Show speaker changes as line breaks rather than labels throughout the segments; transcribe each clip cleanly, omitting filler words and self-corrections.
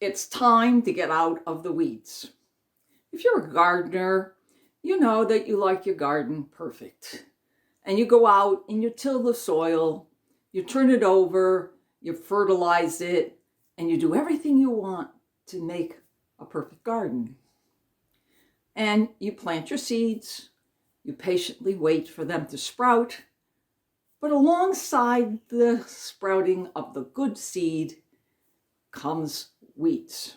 it's time to get out of the weeds. If you're a gardener, you know that you like your garden perfect. And you go out and you till the soil, you turn it over, you fertilize it, and you do everything you want to make a perfect garden. And you plant your seeds, you patiently wait for them to sprout, but alongside the sprouting of the good seed comes weeds.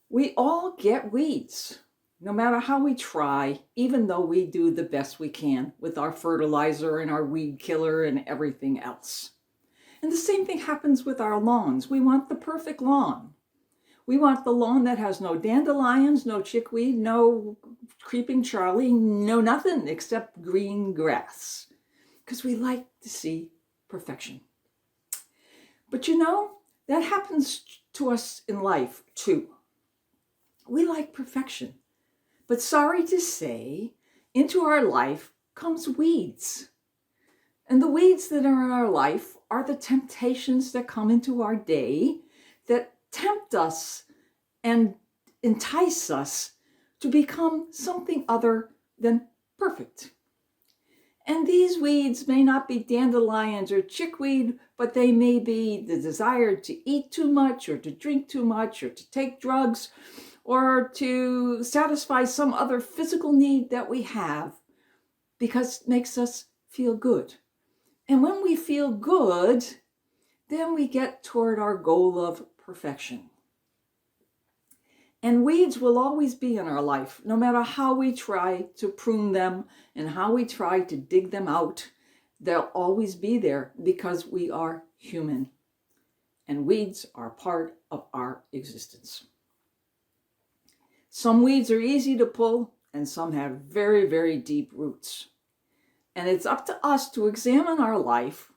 We all get weeds, no matter how we try, even though we do the best we can with our fertilizer and our weed killer and everything else. And the same thing happens with our lawns. We want the perfect lawn. We want the lawn that has no dandelions, no chickweed, no creeping Charlie, no nothing except green grass, because we like to see perfection. But that happens to us in life too. We like perfection. But sorry to say, into our life comes weeds. And the weeds that are in our life are the temptations that come into our day that tempt us and entice us to become something other than perfect. And these weeds may not be dandelions or chickweed, but they may be the desire to eat too much or to drink too much or to take drugs or to satisfy some other physical need that we have because it makes us feel good. And when we feel good, then we get toward our goal of perfection. And weeds will always be in our life, no matter how we try to prune them and how we try to dig them out. They'll always be there because we are human. And weeds are part of our existence. Some weeds are easy to pull, and some have very, very deep roots. And it's up to us to examine our life,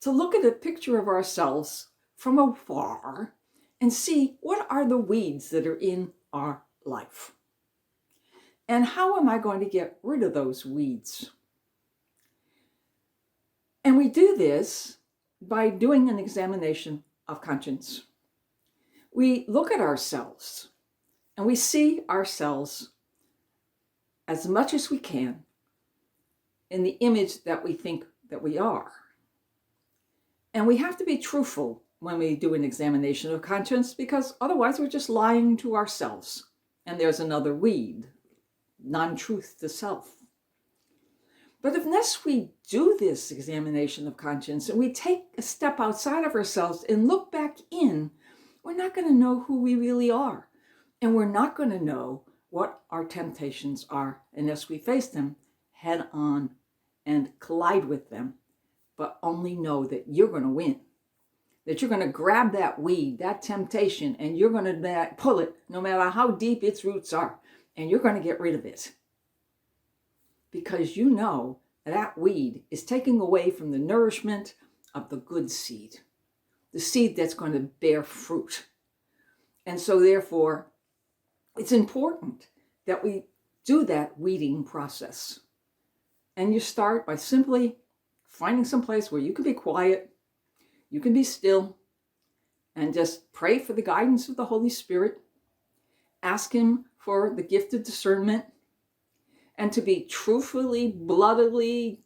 to look at a picture of ourselves from afar, and see what are the weeds that are in our life. And how am I going to get rid of those weeds? And we do this by doing an examination of conscience. We look at ourselves and we see ourselves as much as we can in the image that we think that we are. And we have to be truthful when we do an examination of conscience, because otherwise we're just lying to ourselves. And there's another weed, non-truth to self. But unless we do this examination of conscience and we take a step outside of ourselves and look back in, we're not going to know who we really are. And we're not going to know what our temptations are unless we face them head on and collide with them, but only know that you're going to win. That you're going to grab that weed, that temptation, and you're going to pull it no matter how deep its roots are, and you're going to get rid of it. Because you know that weed is taking away from the nourishment of the good seed, the seed that's going to bear fruit. And so therefore, it's important that we do that weeding process. And you start by simply finding some place where you can be quiet, you can be still, and just pray for the guidance of the Holy Spirit. Ask Him for the gift of discernment, and to be truthfully, bloodily,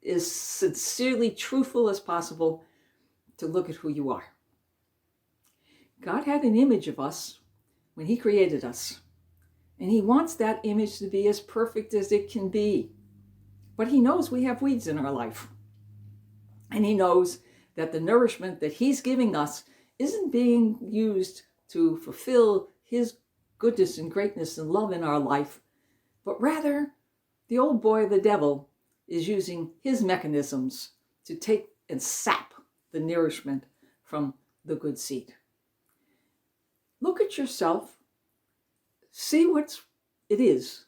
as sincerely truthful as possible to look at who you are. God had an image of us when He created us, and He wants that image to be as perfect as it can be. But He knows we have weeds in our life, and He knows that the nourishment that He's giving us isn't being used to fulfill His goodness and greatness and love in our life, but rather the old boy, the devil, is using his mechanisms to take and sap the nourishment from the good seed. Look at yourself, see what it is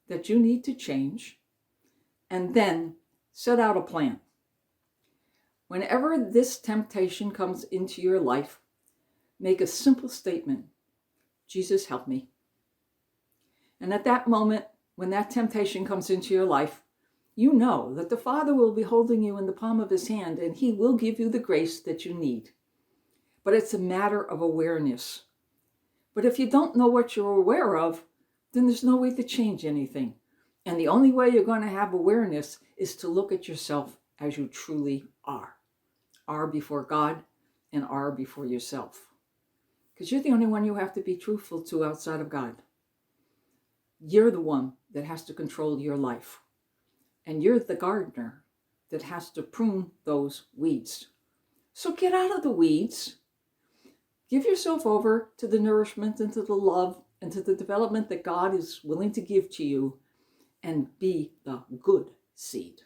that you need to change, and then set out a plan. Whenever this temptation comes into your life, make a simple statement: Jesus, help me. And at that moment, when that temptation comes into your life, you know that the Father will be holding you in the palm of His hand, and He will give you the grace that you need. but it's a matter of awareness. But if you don't know what you're aware of, then there's no way to change anything. And the only way you're going to have awareness is to look at yourself as you truly are before God and are before yourself. Because you're the only one you have to be truthful to outside of God. You're the one that has to control your life. And you're the gardener that has to prune those weeds. So get out of the weeds. Give yourself over to the nourishment and to the love and to the development that God is willing to give to you, and be the good seed.